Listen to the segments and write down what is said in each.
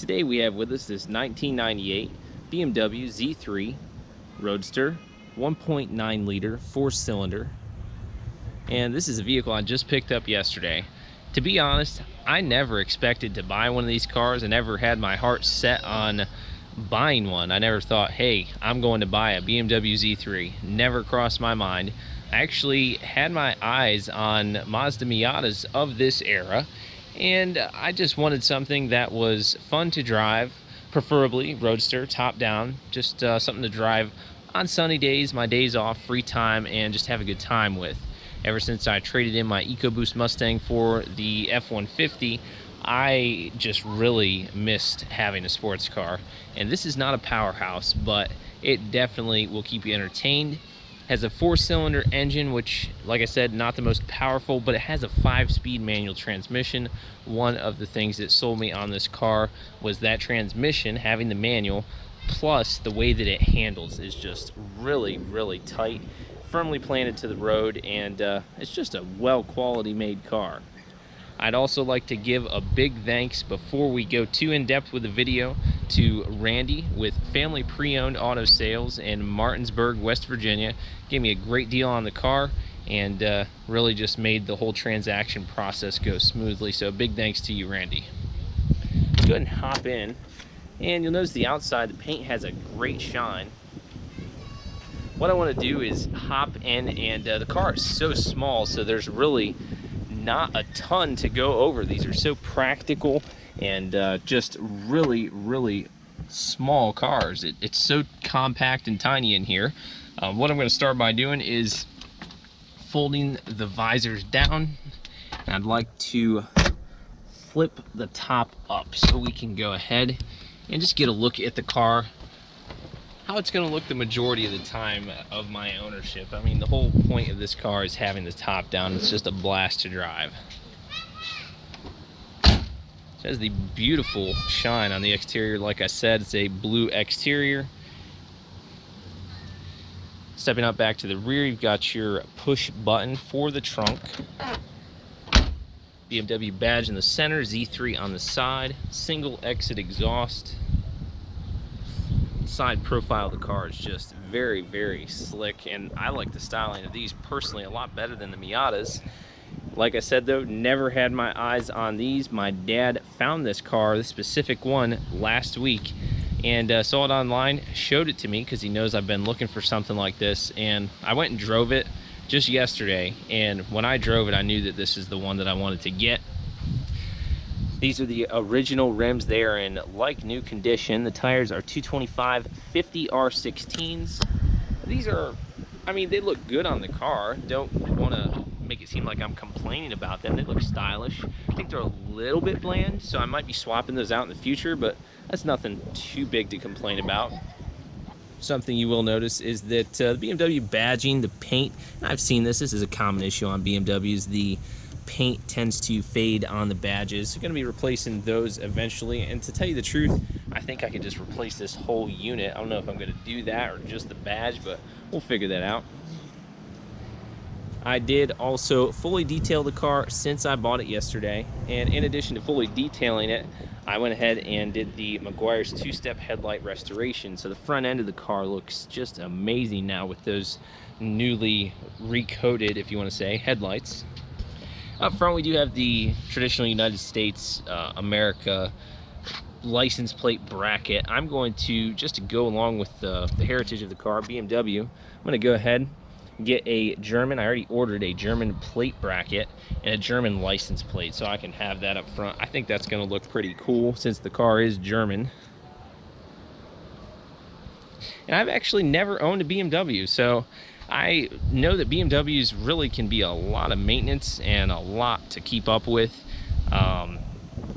Today we have with us this 1998 BMW Z3 Roadster, 1.9 liter, 4-cylinder. And this is a vehicle I just picked up yesterday. To be honest, I never expected to buy one of these cars. I never had my heart set on buying one. I never thought, hey, I'm going to buy a BMW Z3. Never crossed my mind. I actually had my eyes on Mazda Miatas of this era, and I just wanted something that was fun to drive, preferably Roadster, top down, just something to drive on sunny days, my days off, free time, and just have a good time with. Ever since I traded in my EcoBoost Mustang for the F-150, I just really missed having a sports car. And this is not a powerhouse, but it definitely will keep you entertained. Has a 4-cylinder engine, which, like I said, not the most powerful, but it has a 5-speed manual transmission. One of the things that sold me on this car was that transmission, having the manual, plus the way that it handles is just really, really tight, firmly planted to the road, and it's just a well-quality made car. I'd also like to give a big thanks before we go too in-depth with the video to Randy with Family Pre-Owned Auto Sales in Martinsburg, West Virginia. Gave me a great deal on the car and really just made the whole transaction process go smoothly. So big thanks to you, Randy. Let's go ahead and hop in, and you'll notice the outside, the paint has a great shine. What I want to do is hop in, and the car is so small, so there's really not a ton to go over. These are so practical and just really, really small cars. It's so compact and tiny in here. What I'm going to start by doing is folding the visors down, and I'd like to flip the top up so we can go ahead and just get a look at the car, how it's going to look the majority of the time of my ownership. I mean, the whole point of this car is having the top down. It's just a blast to drive. It has the beautiful shine on the exterior. Like I said, it's a blue exterior. Stepping up back to the rear, you've got your push button for the trunk. BMW badge in the center, Z3 on the side, single exit exhaust. Side profile of the car is just very, very slick, and I like the styling of these personally a lot better than the Miatas. Like I said though, never had my eyes on these. My dad found this car, this specific one, last week, and saw it online, showed it to me because he knows I've been looking for something like this, and I went and drove it just yesterday, and when I drove it I knew that this is the one that I wanted to get. These are the original rims. They are in like new condition. The tires are 225 50 R16s. These are, I mean, they look good on the car. Don't want to make it seem like I'm complaining about them. They look stylish. I think they're a little bit bland, so I might be swapping those out in the future, but that's nothing too big to complain about. Something you will notice is that the BMW badging, the paint, I've seen this is a common issue on BMWs. The paint tends to fade on the badges. So going to be replacing those eventually, and to tell you the truth, I think I could just replace this whole unit. I don't know if I'm going to do that or just the badge, but we'll figure that out. I did also fully detail the car since I bought it yesterday, and in addition to fully detailing it, I went ahead and did the Meguiar's 2-step headlight restoration. So the front end of the car looks just amazing now with those newly recoated, if you want to say, headlights. Up front, we do have the traditional United States, America license plate bracket. I'm going to, just to go along with the heritage of the car, BMW, I'm going to go ahead and get a German, I already ordered a German plate bracket and a German license plate, so I can have that up front. I think that's going to look pretty cool since the car is German. And I've actually never owned a BMW, so I know that BMWs really can be a lot of maintenance and a lot to keep up with.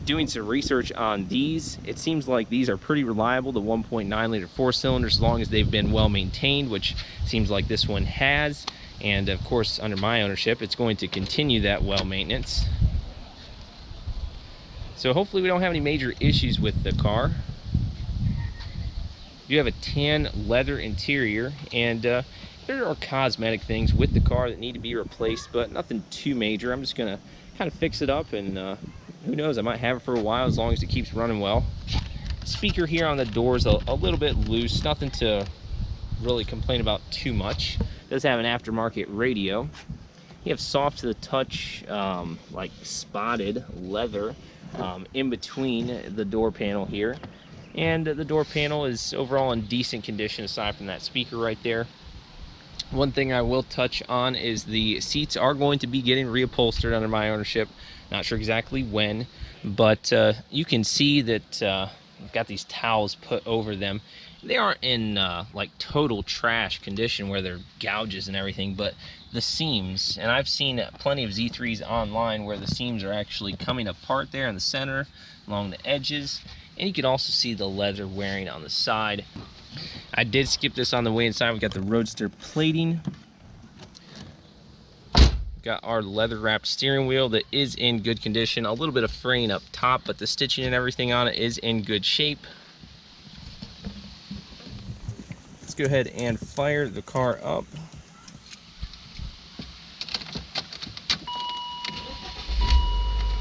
Doing some research on these, it seems like these are pretty reliable, the 1.9 liter 4-cylinder, as long as they've been well maintained, which seems like this one has. And of course, under my ownership, it's going to continue that well maintenance. So hopefully we don't have any major issues with the car. You have a tan leather interior, and there are cosmetic things with the car that need to be replaced, but nothing too major. I'm just gonna kind of fix it up, and who knows, I might have it for a while as long as it keeps running well. Speaker here on the door is a little bit loose, nothing to really complain about too much. It does have an aftermarket radio. You have soft to the touch, like spotted leather in between the door panel here. And the door panel is overall in decent condition aside from that speaker right there. One thing I will touch on is the seats are going to be getting reupholstered under my ownership. Not sure exactly when, but you can see that I've got these towels put over them. They aren't in like total trash condition where they're gouges and everything, but the seams, and I've seen plenty of Z3s online where the seams are actually coming apart there in the center along the edges, and you can also see the leather wearing on the side. I did skip this on the way inside. We've got the Roadster plating. Got our leather wrapped steering wheel that is in good condition. A little bit of fraying up top, but the stitching and everything on it is in good shape. Let's go ahead and fire the car up.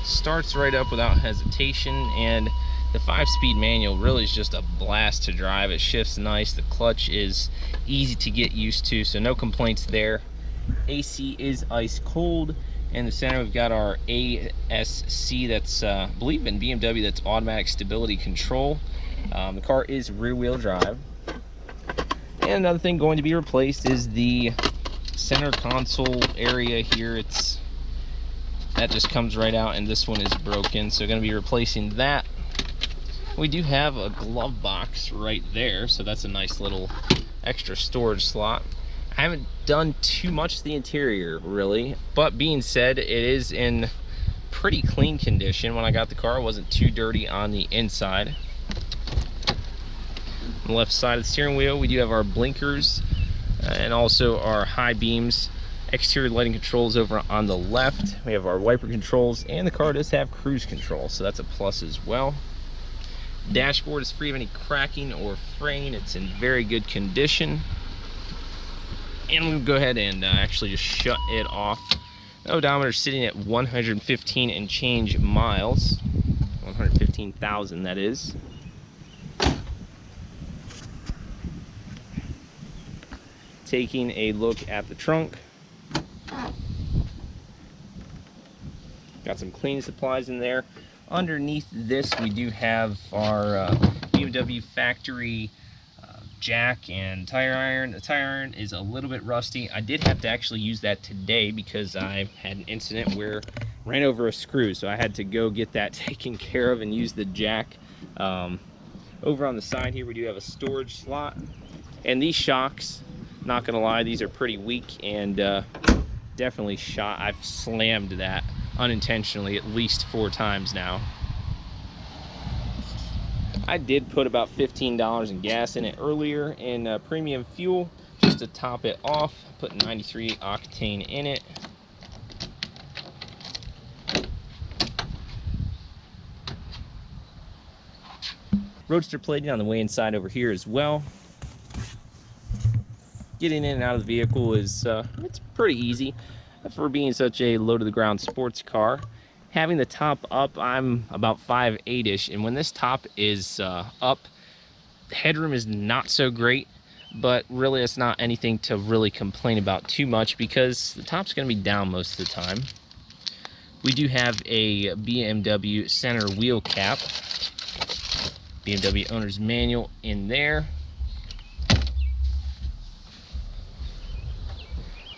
Starts right up without hesitation, and the 5-speed manual really is just a blast to drive. It shifts nice. The clutch is easy to get used to, so no complaints there. AC is ice cold. In the center we've got our ASC, that's I believe in BMW, that's automatic stability control. The car is rear wheel drive. And another thing going to be replaced is the center console area here. That just comes right out, and this one is broken, so going to be replacing that. We do have a glove box right there, so that's a nice little extra storage slot. I haven't done too much to the interior really, but being said, it is in pretty clean condition. When I got the car, it wasn't too dirty on the inside. On the left side of the steering wheel, we do have our blinkers and also our high beams. Exterior lighting controls over on the left. We have our wiper controls, and the car does have cruise control, so that's a plus as well. Dashboard is free of any cracking or fraying. It's in very good condition. And we'll go ahead and actually just shut it off. The odometer is sitting at 115 and change miles. 115,000, that is. Taking a look at the trunk. Got some cleaning supplies in there. Underneath this, we do have our BMW factory jack and tire iron. The tire iron is a little bit rusty. I did have to actually use that today because I had an incident where I ran over a screw, so I had to go get that taken care of and use the jack. Over on the side here, we do have a storage slot, and these shocks, not gonna lie, these are pretty weak and definitely shot. I've slammed that unintentionally at least 4 times now. I did put about $15 in gas in it earlier in premium fuel just to top it off. Put 93 octane in it. Roadster plating on the way inside over here as well. Getting in and out of the vehicle is it's pretty easy for being such a low-to-the-ground sports car. Having the top up, I'm about 5'8"-ish, and when this top is up, headroom is not so great, but really it's not anything to really complain about too much because the top's going to be down most of the time. We do have a BMW center wheel cap, BMW owner's manual in there.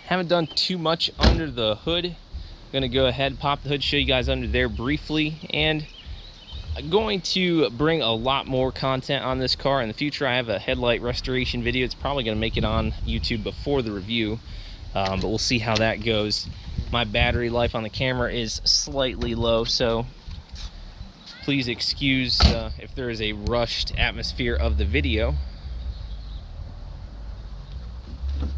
Haven't done too much under the hood. I'm gonna go ahead, pop the hood, show you guys under there briefly, and I'm going to bring a lot more content on this car in the future. I have a headlight restoration video. It's probably gonna make it on YouTube before the review, but we'll see how that goes. My battery life on the camera is slightly low, so please excuse if there is a rushed atmosphere of the video.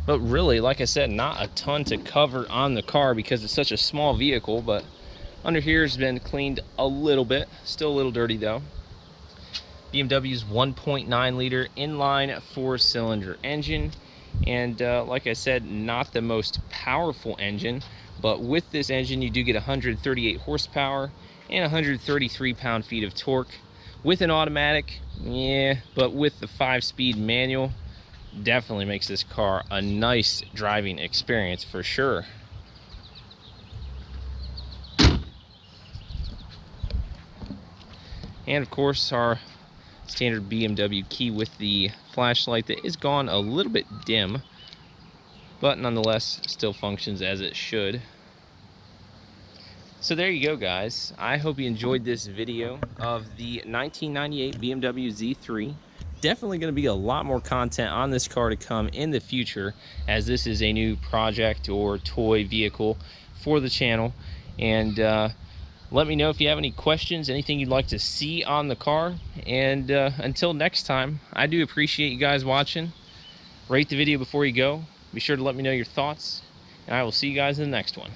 But really, like I said, not a ton to cover on the car because it's such a small vehicle, but under here has been cleaned a little bit. Still a little dirty though. BMW's 1.9 liter inline 4-cylinder engine. And like I said, not the most powerful engine, but with this engine you do get 138 horsepower and 133 pound-feet of torque. With an automatic, yeah, but with the 5-speed manual, definitely makes this car a nice driving experience for sure. And of course, our standard BMW Key with the flashlight that is gone a little bit dim, but nonetheless still functions as it should. So there you go, guys. I hope you enjoyed this video of the 1998 BMW Z3. Definitely going to be a lot more content on this car to come in the future, as this is a new project or toy vehicle for the channel. And let me know if you have any questions, anything you'd like to see on the car. And until next time, I do appreciate you guys watching. Rate the video before you go. Be sure to let me know your thoughts, and I will see you guys in the next one.